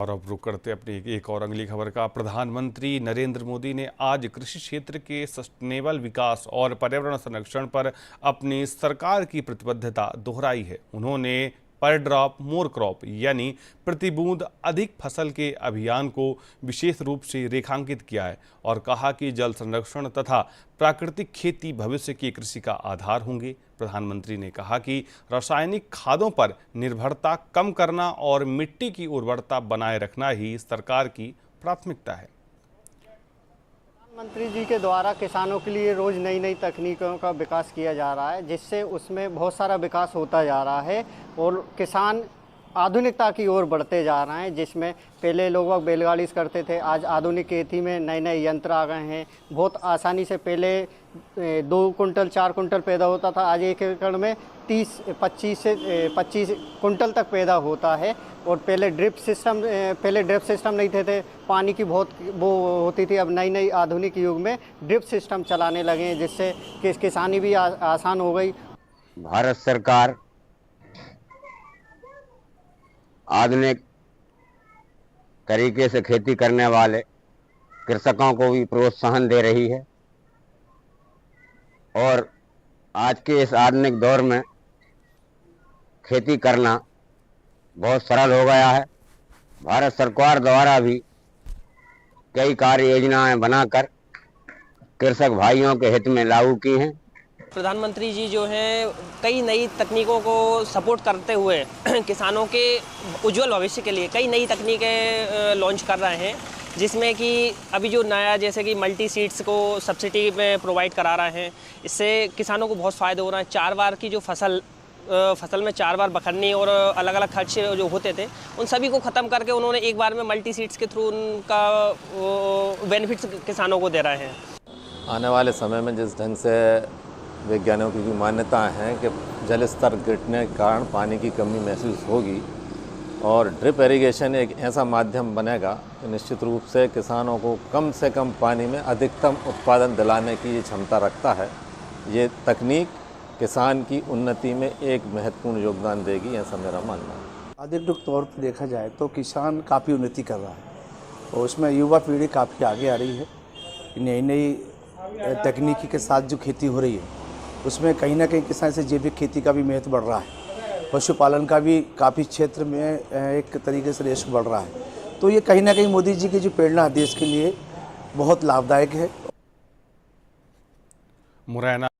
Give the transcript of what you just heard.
और अब रुक करते अपनी एक और अगली खबर का। प्रधानमंत्री नरेंद्र मोदी ने आज कृषि क्षेत्र के सस्टेनेबल विकास और पर्यावरण संरक्षण पर अपनी सरकार की प्रतिबद्धता दोहराई है। उन्होंने पर ड्रॉप मोर क्रॉप यानी प्रति बूंद अधिक फसल के अभियान को विशेष रूप से रेखांकित किया है और कहा कि जल संरक्षण तथा प्राकृतिक खेती भविष्य की कृषि का आधार होंगे। प्रधानमंत्री ने कहा कि रासायनिक खादों पर निर्भरता कम करना और मिट्टी की उर्वरता बनाए रखना ही सरकार की प्राथमिकता है। प्रधानमंत्री जी के द्वारा किसानों के लिए रोज़ नई नई तकनीकों का विकास किया जा रहा है, जिससे उसमें बहुत सारा विकास होता जा रहा है और किसान आधुनिकता की ओर बढ़ते जा रहे हैं। जिसमें पहले लोग बैलगाड़ी से करते थे, आज आधुनिक खेती में नए नए यंत्र आ गए हैं। बहुत आसानी से पहले 2 कुंटल 4 कुंटल पैदा होता था, आज 1 एकड़ में 25 कुंटल तक पैदा होता है। और पहले ड्रिप सिस्टम नहीं थे, पानी की बहुत वो होती थी। अब नई नई आधुनिक युग में ड्रिप सिस्टम चलाने लगे हैं, जिससे किसानी भी आसान हो गई। भारत सरकार आधुनिक तरीके से खेती करने वाले कृषकों को भी प्रोत्साहन दे रही है और आज के इस आधुनिक दौर में खेती करना बहुत सरल हो गया है। भारत सरकार द्वारा भी कई कार्य योजनाएं बनाकर कृषक भाइयों के हित में लागू की हैं। प्रधानमंत्री जी जो हैं कई नई तकनीकों को सपोर्ट करते हुए किसानों के उज्जवल भविष्य के लिए कई नई तकनीकें लॉन्च कर रहे हैं, जिसमें कि अभी जो नया जैसे कि मल्टी सीड्स को सब्सिडी में प्रोवाइड करा रहे हैं। इससे किसानों को बहुत फ़ायदा हो रहा है। 4 बार की जो फसल में 4 बार बखरनी और अलग अलग खर्च जो होते थे, उन सभी को ख़त्म करके उन्होंने एक बार में मल्टी सीड्स के थ्रू उनका बेनिफिट्स किसानों को दे रहे हैं। आने वाले समय में जिस ढंग से वैज्ञानिकों की मान्यता है कि जल स्तर गिरने के कारण पानी की कमी महसूस होगी और ड्रिप इरिगेशन एक ऐसा माध्यम बनेगा कि निश्चित रूप से किसानों को कम से कम पानी में अधिकतम उत्पादन दिलाने की ये क्षमता रखता है। ये तकनीक किसान की उन्नति में एक महत्वपूर्ण योगदान देगी, ऐसा मेरा मानना है। आधुनिक तौर पर देखा जाए तो किसान काफ़ी उन्नति कर रहा है और उसमें युवा पीढ़ी काफ़ी आगे आ रही है। नई नई तकनीकी के साथ जो खेती हो रही है उसमें कहीं ना कहीं किसान से जैविक खेती का भी महत्व बढ़ रहा है। पशुपालन का भी काफ़ी क्षेत्र में एक तरीके से रेस बढ़ रहा है। तो ये कहीं ना कहीं मोदी जी की जो प्रेरणा देश के लिए बहुत लाभदायक है। मुरैना